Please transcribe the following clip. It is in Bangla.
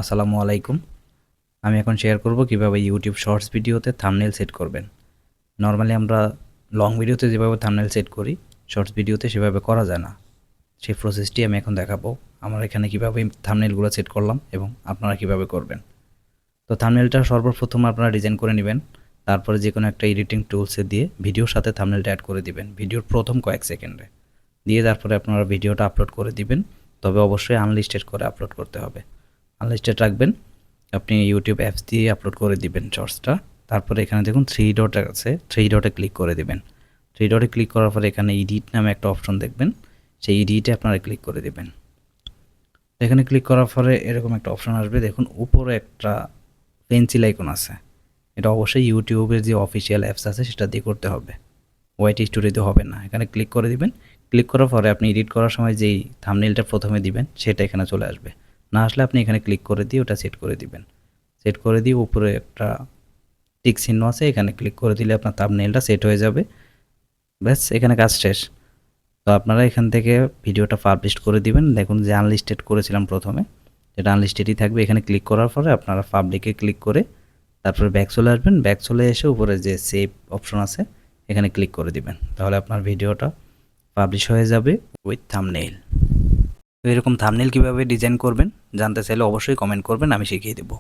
আসসালামু আলাইকুম। আমি এখন শেয়ার করব কিভাবে ইউটিউব শর্টস ভিডিওতে থাম্বনেল সেট করবেন। নরমালি আমরা লং ভিডিওতে যেভাবে থাম্বনেল সেট করি, শর্টস ভিডিওতে সেভাবে করা যায় না। সেই প্রসেসটি আমি এখন দেখাবো। আমার এখানে কিভাবে থাম্বনেলগুলো সেট করলাম এবং আপনারা কিভাবে করবেন। তো থাম্বনেলটা সর্বপ্রথম আপনারা ডিজাইন করে নেবেন। তারপরে যেকোনো একটা এডিটিং টুলসে দিয়ে ভিডিওর সাথে থাম্বনেলটা অ্যাড করে দিবেন। ভিডিওর প্রথম কয়েক সেকেন্ডে। দিয়ে তারপরে আপনারা ভিডিওটা আপলোড করে দিবেন। তবে অবশ্যই আনলিস্টেড করে আপলোড করতে হবে। আনলিস্টেড রাখবেন। আপনি ইউটিউব অ্যাপস দিয়ে আপলোড করে দিবেন শর্টসটা। তারপরে এখানে দেখুন 3 ডট আছে, 3 ডটে ক্লিক করে দিবেন। 3 ডটে ক্লিক করার পরে এখানে এডিট নামে একটা অপশন দেখবেন, সেই এডিটে আপনারা ক্লিক করে দিবেন। এখানে ক্লিক করার পরে এরকম একটা অপশন আসবে, দেখুন উপরে একটা পেন্সিল আইকন আছে। এটা অবশ্যই ইউটিউবের যে অফিসিয়াল অ্যাপস আছে সেটা দিয়ে করতে হবে, ওয়াইটি স্টুডিওতে হবে না। এখানে ক্লিক করে দিবেন। ক্লিক করার পরে আপনি এডিট করার সময় যেই থাম্বনেলটা প্রথমে দিবেন সেটা এখানে চলে আসবে। না আসলে আপনি এখানে ক্লিক করে দিয়ে ওটা সেট করে দিবেন। সেট করে দিয়ে উপরে একটা টিক চিহ্ন আছে, এখানে ক্লিক করে দিলে আপনার থাম্বনেলটা সেট হয়ে যাবে। ব্যাস, এখানে কাজ শেষ। তো আপনারা এখান থেকে ভিডিওটা পাবলিশ করে দিবেন। দেখুন যে আনলিস্টেড করেছিলাম প্রথমে, এটা আনলিস্টেডই থাকবে। এখানে ক্লিক করার পরে আপনারা পাবলিকে ক্লিক করে তারপরে ব্যাক চলে আসবেন। ব্যাক চলে এসে উপরে যে সেভ অপশন আছে এখানে ক্লিক করে দিবেন। তাহলে আপনার ভিডিওটা পাবলিশ হয়ে যাবে উইথ থাম্বনেইল। তো এরকম থাম্বনেইল কীভাবে ডিজাইন করবেন জানতে চাইলে অবশ্যই কমেন্ট করবেন, আমি শিখিয়ে দেবো।